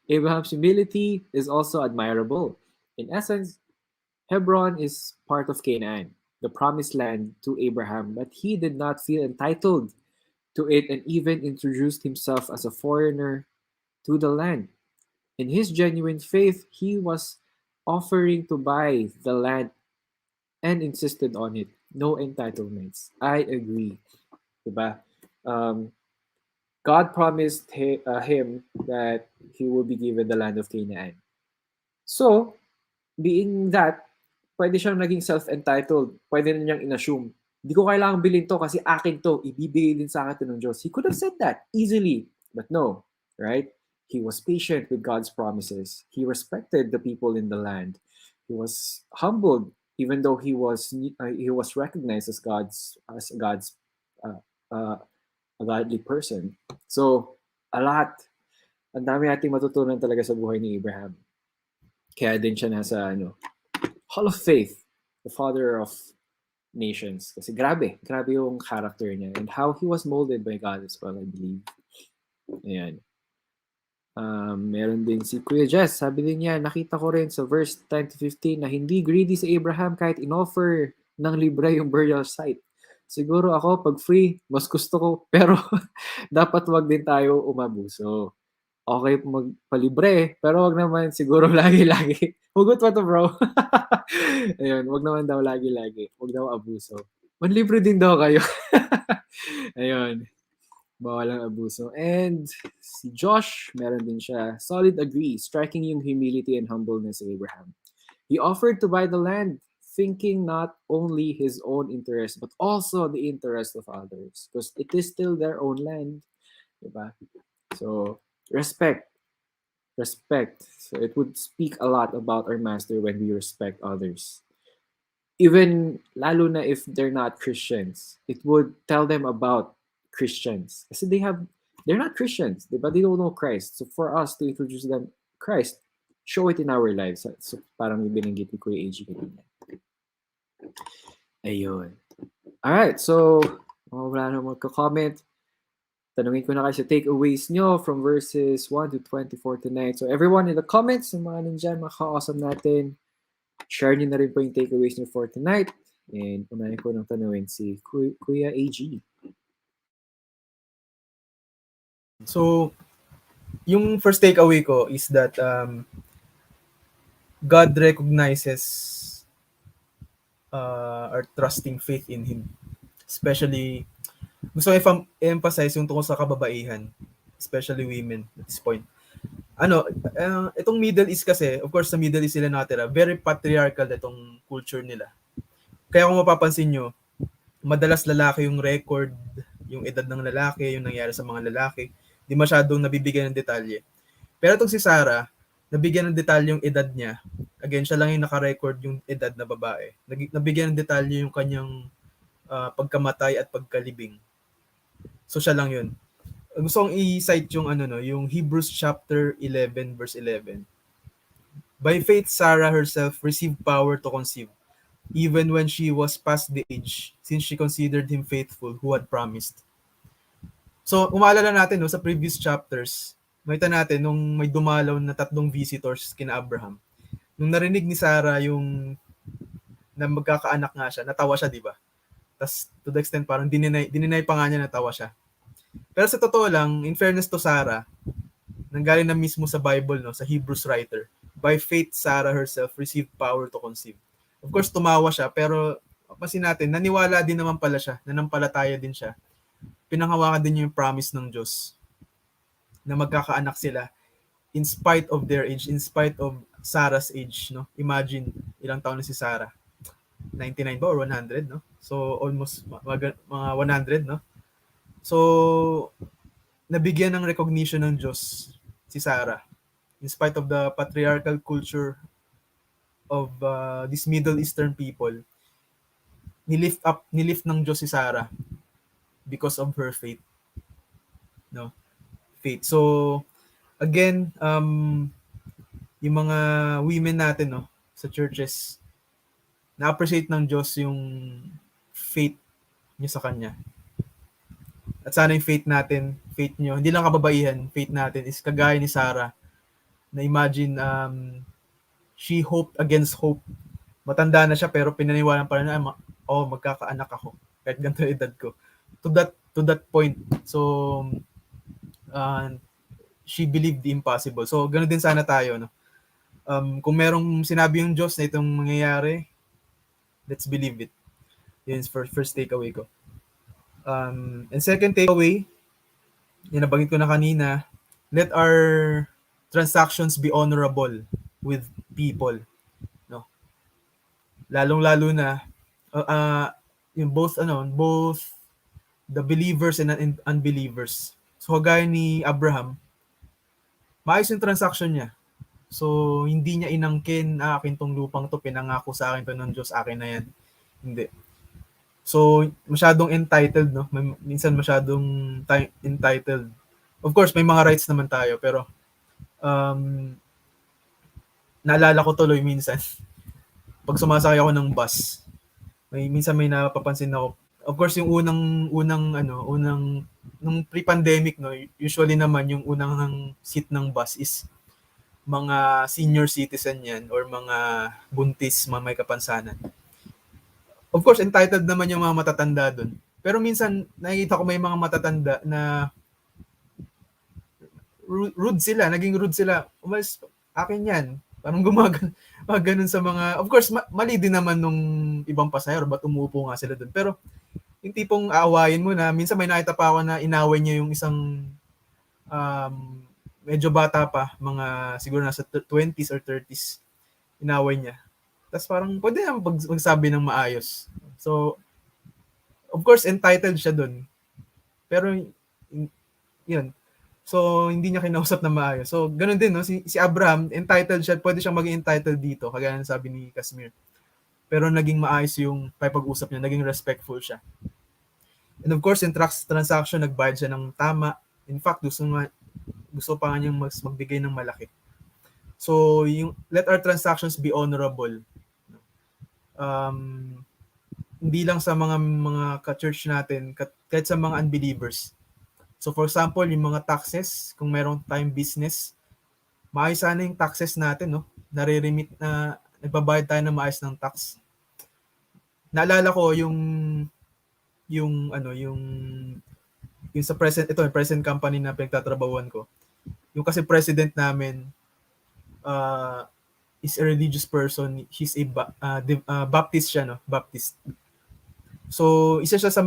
Abraham's humility is also admirable. In essence, Hebron is part of Canaan, the promised land to Abraham, but he did not feel entitled to it and even introduced himself as a foreigner to the land. In his genuine faith, he was offering to buy the land and insisted on it. No entitlements. I agree. Diba? God promised him that he will be given the land of Canaan. So, being that, pwede siyang naging self-entitled. Pwede na niyang in-assume. Hindi ko kailangang bilhin to kasi akin to. Ibibigay din sa akin ng Diyos. He could have said that easily. But no. Right? He was patient with God's promises. He respected the people in the land. He was humbled, even though he was recognized as a godly person. So, ang dami nating matutunan talaga sa buhay ni Abraham. Kaya din siya nasa Hall of Faith, the father of nations. Kasi grabe yung character niya and how he was molded by God as well, I believe. Ayan. Meron din si Kuya Jess, sabi din niya, nakita ko rin sa verse 10 to 15 na hindi greedy si Abraham kahit in-offer ng libre yung burial site. Siguro ako, pag free, mas gusto ko, pero dapat wag din tayo umabuso. Okay magpalibre, pero wag naman siguro lagi-lagi. Hugot pa to, bro. Ayun, wag naman daw lagi-lagi. Wag daw abuso. Manlibre din daw kayo. Ayun. Bawal ang abuso. And si Josh, meron din siya. Solid agree. Striking yung humility and humbleness of Abraham. He offered to buy the land, thinking not only his own interest, but also the interest of others. Because it is still their own land. Diba? So, respect. So, it would speak a lot about our master when we respect others. Even, lalo na if they're not Christians, it would tell them about Christians. Kasi they're not Christians, but they don't know Christ. So for us to introduce them Christ, show it in our lives. So parang binanggit ni Kuya AG kanina. Ayun. Alright, so wala na magka-comment. Tanungin ko na kayo sa takeaways nyo from verses 1 to 24 tonight. So everyone in the comments, yung mga nandyan, mga ka-awesome natin, share nyo na rin po yung takeaways nyo for tonight. And unahin ko ng tanawin si Kuya AG. So, yung first takeaway ko is that God recognizes our trusting faith in Him. Especially, gusto ko emphasize yung tungkol sa kababaihan, especially women at this point. Itong Middle East kasi, of course, sa Middle East sila natira, very patriarchal itong culture nila. Kaya kung mapapansin nyo, madalas lalaki yung record, yung edad ng lalaki, yung nangyari sa mga lalaki, di masyadong nabibigyan ng detalye. Pero itong si Sarah, nabigyan ng detalye yung edad niya. Again, siya lang yung naka-record yung edad na babae. Nabigyan ng detalye yung kanyang pagkamatay at pagkalibing. So siya lang yun. Gusto kong i-cite yung yung Hebrews chapter 11 verse 11. By faith Sarah herself received power to conceive, even when she was past the age, since she considered him faithful who had promised. So, umaalala natin sa previous chapters, makita natin nung may dumalaw na 3 visitors kina Abraham. Nung narinig ni Sarah yung na magkakaanak nga siya, natawa siya, di ba? Tas to the extent parang dininay pa nga niya natawa siya. Pero sa totoo lang, in fairness to Sarah, nanggaling na mismo sa Bible, sa Hebrews writer, by faith Sarah herself received power to conceive. Of course, tumawa siya, pero mapasin natin, naniwala din naman pala siya, nanampalataya din siya. Pinanghawakan din niya yung promise ng Diyos na magkakaanak sila in spite of their age, in spite of Sarah's age. Imagine, ilang taon na si Sarah? 99 ba or 100? So, almost mga 100, So, nabigyan ng recognition ng Diyos si Sarah. In spite of the patriarchal culture of these Middle Eastern people, nilift ng Diyos si Sarah because of her faith. Faith. So, again, yung mga women natin, sa churches, na-appreciate ng Diyos yung faith niyo sa Kanya. At sana yung faith nyo, hindi lang kababaihan, faith natin is kagaya ni Sarah, na imagine, she hoped against hope. Matanda na siya, pero pinaniwalaan pa rin na, magkakaanak ako, kahit ganito edad ko. To that point. So, she believed the impossible. So, ganoon din sana tayo, kung merong sinabi yung Diyos na itong mangyayari, let's believe it. Yun is first takeaway ko. And second takeaway, yung nabanggit ko na kanina, let our transactions be honorable with people. Lalong-lalo na yung both the believers and unbelievers. So kagaya ni Abraham, maayos yung transaction niya. So hindi niya inangkin, akin tong lupang to, pinangako sa akin to ng Diyos, akin na yan. Hindi. So, masyadong entitled, minsan masyadong entitled. Of course, may mga rights naman tayo, pero naalala ko tuloy minsan, pag sumasakay ako ng bus, minsan may napapansin ako. Of course, yung nung pre-pandemic, usually naman yung unang seat ng bus is mga senior citizen yan or mga buntis, mga may kapansanan. Of course, entitled naman yung mga matatanda dun. Pero minsan, nakikita ko may mga matatanda na rude sila, naging rude sila. Umalis, akin yan. Parang gumaganon sa mga, of course, mali din naman nung ibang pasahero, ba't umuupo nga sila dun. Pero, yung tipong aawayin mo na, minsan may nakita pa ako na inaway niya yung isang medyo bata pa, mga siguro nasa 20s or 30s, inaway niya. Tapos parang pwede naman magsabi ng maayos. So, of course, entitled siya dun. Pero, yun. So, hindi niya kinausap na maayos. So, ganun din, si Abraham, entitled siya. Pwede siyang maging entitled dito, kagaya ng sabi ni Casimir. Pero naging maayos yung pag-usap niya, naging respectful siya. And of course, in transaction, nagbayad siya ng tama. In fact, gusto pa nga niyang magbigay ng malaki. So, let our transactions be honorable. Hindi lang sa mga ka-church natin, kahit sa mga unbelievers. So, for example, yung mga taxes, kung mayroong tayong business, maayos sana yung taxes natin, nare-remit na nagbabayad tayo ng maayos ng tax. naalala ko yung sa present company na pinagtatrabahuan ko. Yung kasi president namin is a religious person. He's a Baptist siya, no? Baptist. So, isa sa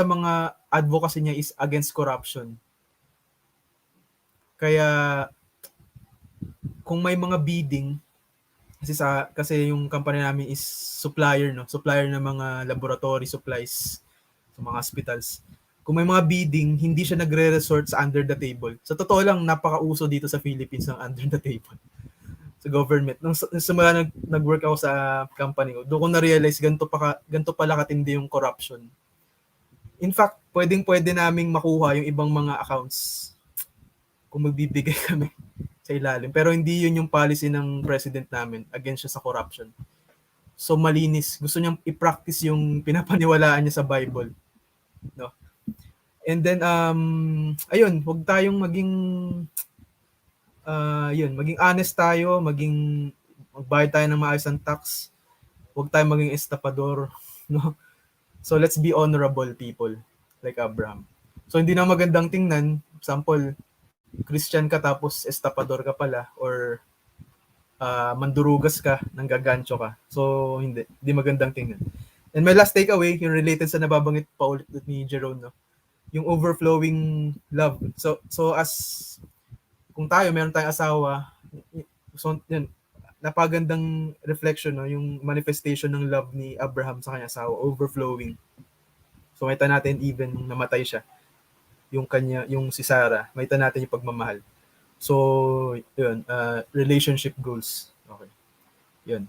mga advocacy niya is against corruption. Kaya kung may mga bidding, kasi yung company namin is supplier, no? Supplier ng mga laboratory supplies sa mga hospitals. Kung may mga bidding, hindi siya nagre-resort sa under the table. Sa totoo lang, napakauso dito sa Philippines ng under the table. Sa government. Nung simula nag-work ako sa company ko, doon ko na-realize ganito pala katindi yung corruption. In fact, pwede naming makuha yung ibang mga accounts kung magbibigay kami sa ilalim. Pero hindi yun yung policy ng president namin. Against siya sa corruption. So malinis. Gusto niyang i-practice yung pinapaniwalaan niya sa Bible. No? And then, ayun, huwag tayong maging honest tayo, magbayad tayo ng maayos ng tax. Huwag tayong maging estapador. No? So let's be honorable people like Abraham. So hindi na magandang tingnan. Example, Christian ka tapos estapador ka pala or mandurugas ka, nanggagancho ka. So hindi magandang tingnan. And my last takeaway, yung related sa nababanggit pa ulit ni Jerome, no? Yung overflowing love. So as kung meron tayong asawa, so yun, napagandang reflection, no, yung manifestation ng love ni Abraham sa kanya asawa, overflowing. So makita natin even nung namatay siya, yung si Sarah, makita natin yung pagmamahal. So yun, relationship goals. Okay. Yun.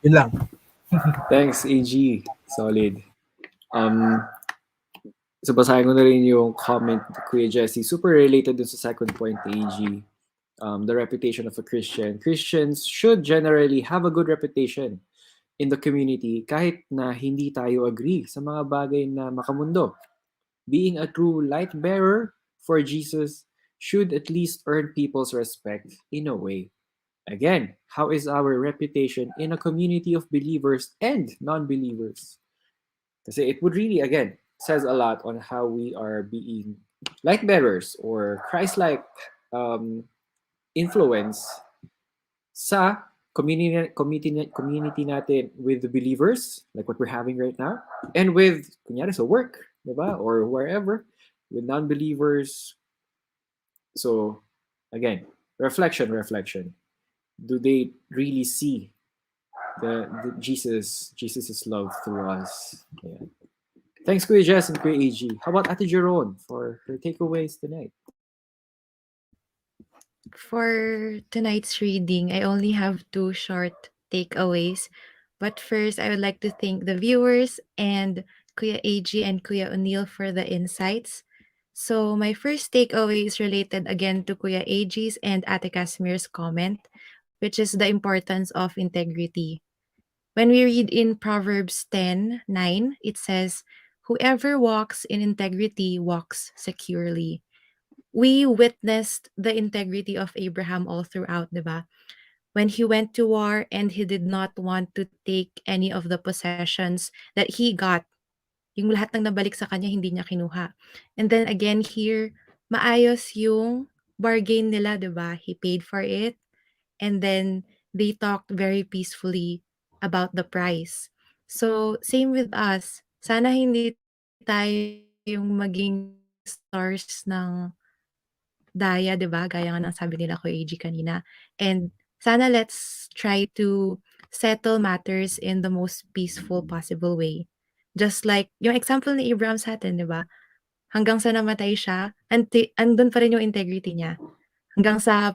Yun lang. Thanks, AG. Solid. So basahin ko na rin yung comment ni Kuya Jesse. Super related dun sa second point ni AG. The reputation of a Christian. Christians should generally have a good reputation in the community kahit na hindi tayo agree sa mga bagay na makamundo. Being a true light bearer for Jesus should at least earn people's respect in a way. Again, how is our reputation in a community of believers and non-believers? Kasi it would really, again, says a lot on how we are being light bearers or Christ-like influence sa community natin with the believers, like what we're having right now, and with, kunyari, sa work, diba? Or wherever, with non-believers. So, again, reflection. Do they really see the Jesus' love through us? Yeah. Thanks, Kuya Jess and Kuya AG. How about Ate Jeron for her takeaways tonight? For tonight's reading, I only have 2 short takeaways. But first, I would like to thank the viewers and Kuya AG and Kuya O'Neill for the insights. So my first takeaway is related again to Kuya AG's and Ate Casmir's comment, which is the importance of integrity. When we read in Proverbs 10:9, it says, "Whoever walks in integrity walks securely." We witnessed the integrity of Abraham all throughout, diba? When he went to war and he did not want to take any of the possessions that he got, yung lahat ng nabalik sa kanya, hindi niya kinuha. And then again here, maayos yung bargain nila, diba? He paid for it. And then they talked very peacefully about the price. So, same with us. Sana hindi tayo yung maging stars ng daya, 'di ba? Gaya nga ng sabi nila Kuya AG kanina. And sana let's try to settle matters in the most peaceful possible way. Just like yung example ni Abraham sa atin, 'di ba? Hanggang sa namatay siya, andun pa rin yung integrity niya. Hanggang sa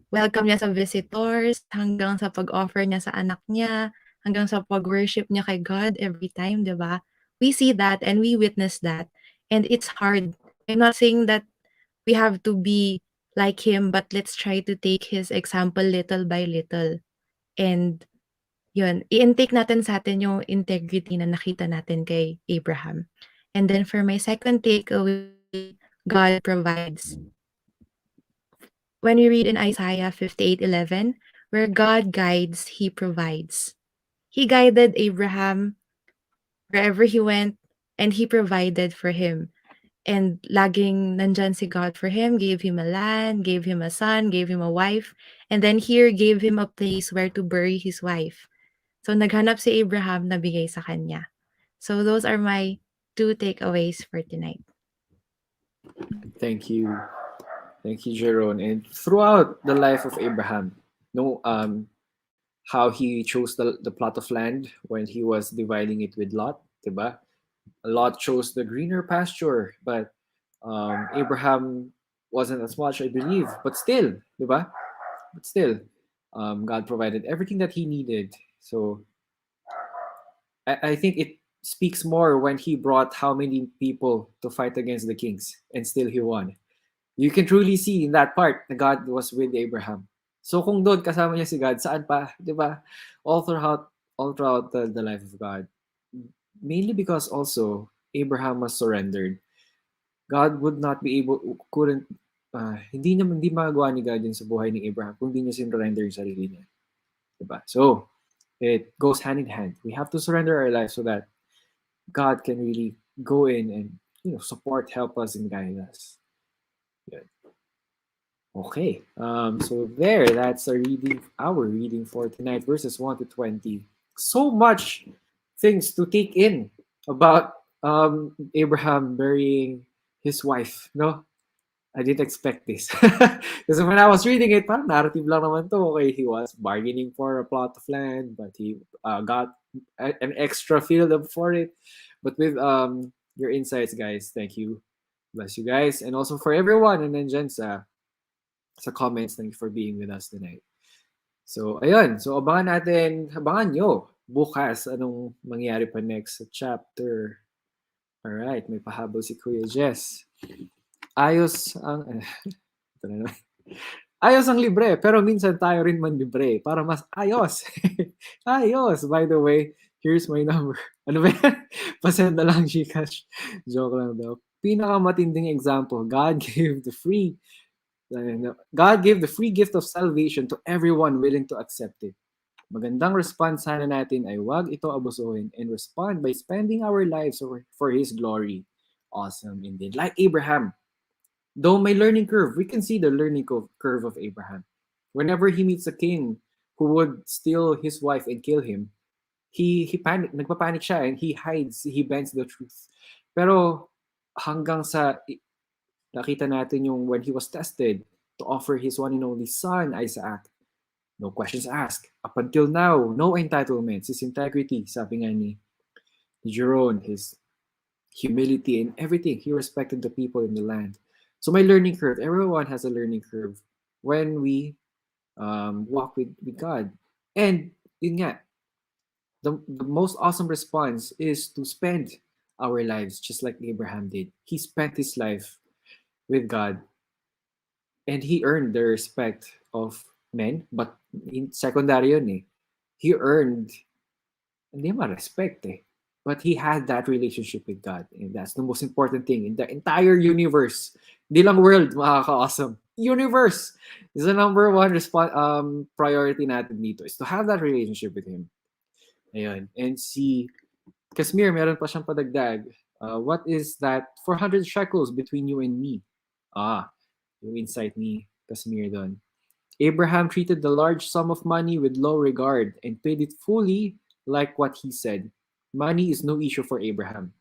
welcome niya sa visitors, hanggang sa pag-offer niya sa anak niya, hanggang sa pag-worship niya kay God every time, 'di ba? We see that and we witness that. And it's hard. I'm not saying that we have to be like him, but let's try to take his example little by little. And yun, i-intake natin sa atin yung integrity na nakita natin kay Abraham. And then for my second takeaway, God provides. When we read in Isaiah 58:11, Where God guides, He provides. He guided Abraham wherever he went, and He provided for him. And laging nandyan si God for him, gave him a land, gave him a son, gave him a wife, and then here gave him a place where to bury his wife. So naghanap si Abraham na bigay sa kanya. So those are my 2 takeaways for tonight. Thank you. Thank you, Jeron. And throughout the life of Abraham, no, how he chose the plot of land when he was dividing it with Lot, diba? Lot chose the greener pasture, but Abraham wasn't as much, I believe. But still, diba? But still, God provided everything that he needed. So I think it speaks more when he brought how many people to fight against the kings, and still he won. You can truly see in that part that God was with Abraham. So kung doon kasama niya si God, saan pa, di ba? All throughout the life of God. Mainly because also Abraham was surrendered. God would not be able, couldn't, hindi magagawa ni God yun sa buhay ni Abraham kung hindi niya sinurrender yung sarili niya. Diba? So, it goes hand in hand. We have to surrender our lives so that God can really go in and support, help us, and guide us. Good. Okay. So that's our reading for tonight, verses 1 to 20. So much things to take in about Abraham burying his wife. No, I didn't expect this. Because when I was reading it, parang narrative lang naman to. Okay, he was bargaining for a plot of land, but he got an extra field for it. But with your insights, guys, thank you. Bless you guys. And also for everyone and nandyan sa comments, thank you for being with us tonight. So, ayun. So, abangan nyo bukas anong mangyari pa next sa chapter. Alright, may pahabol si Kuya Jess. Ayos ang ayos ang libre, pero minsan tayo rin man libre para mas ayos. Ayos. By the way, here's my number. Ano ba yan? Pasend na lang Gcash. Joke lang daw. Pinakamatinding example, God gave the free gift of salvation to everyone willing to accept it. Magandang response sana natin ay wag ito abusuhin and respond by spending our lives for His glory. Awesome indeed. Like Abraham. Though my learning curve, we can see the learning curve of Abraham. Whenever he meets a king who would steal his wife and kill him, he nagpapanic siya and he hides, he bends the truth. Pero hanggang sa nakita natin yung when he was tested to offer his one and only son, Isaac, no questions asked. Up until now, no entitlements. His integrity, sabi nga ni Jeron, his humility and everything. He respected the people in the land. So my learning curve, everyone has a learning curve when we walk with God. And yun nga, the most awesome response is to spend our lives just like Abraham did. He spent his life with God and he earned the respect of men, but in secondary yun eh. He earned, hindi ma-respect eh, but he had that relationship with God, and that's the most important thing in the entire universe. Hindi lang world, makaka-awesome. Universe is the number one priority natin dito is to have that relationship with Him. Ayun. And si Kasmir, meron pa siyang padagdag. What is that 400 shekels between you and me? Yung insight ni Kasmir doon. Abraham treated the large sum of money with low regard and paid it fully like what he said. Money is no issue for Abraham.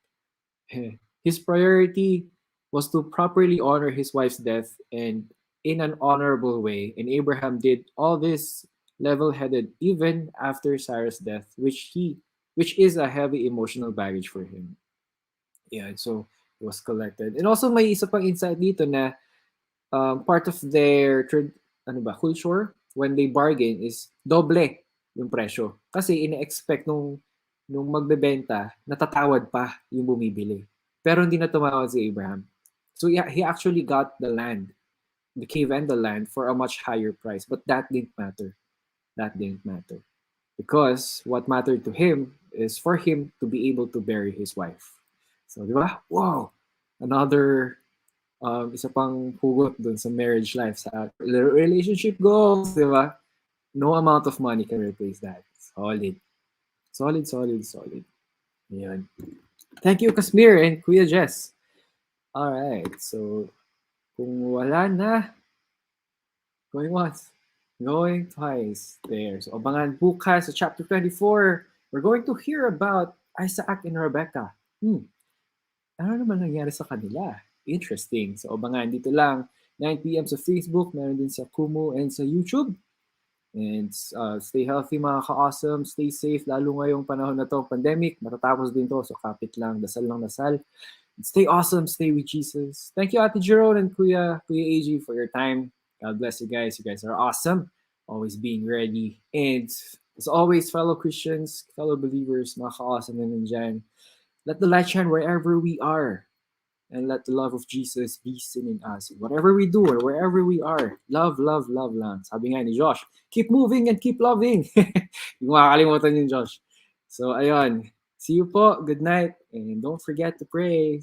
His priority was to properly honor his wife's death and in an honorable way. And Abraham did all this level-headed even after Sarah's death, which is a heavy emotional baggage for him. Yeah, so it was collected. And also may isa pang insight dito na part of their culture when they bargain is doble yung presyo. Kasi ina-expect nung magbebenta, natatawad pa yung bumibili. Pero hindi na tumawad si Abraham. So yeah, he actually got the land, the cave and the land for a much higher price. But that didn't matter. That didn't matter. Because what mattered to him is for him to be able to bury his wife. So, di ba? Wow! Another isa pang hugot dun sa marriage life, sa relationship goals, di ba? No amount of money can replace that. Solid. Solid, solid, solid. Ayan. Thank you, Kasmir and Kuya Jess. Alright, so kung wala na, going once, going twice. There. So abangan bukas sa chapter 24. We're going to hear about Isaac and Rebecca. Ano naman nangyari sa kanila? Interesting. So abangan dito lang. 9 p.m. sa Facebook, meron din sa KUMU and sa YouTube. And stay healthy mga ka-awesome. Stay safe, lalo ngayong panahon na to, pandemic. Matatapos din to, so kapit lang, dasal lang dasal. And stay awesome, stay with Jesus. Thank you Ate Jerome and Kuya AG for your time. God bless you guys. You guys are awesome. Always being ready. And as always, fellow Christians, fellow believers, mga ka-awesome na nandyan. Let the light shine wherever we are. And let the love of Jesus be seen in us. Whatever we do or wherever we are, love, love, love lang. Sabi nga ni Josh, keep moving and keep loving. Yung makakalimutan yung Josh. So, ayun. See you po. Good night. And don't forget to pray.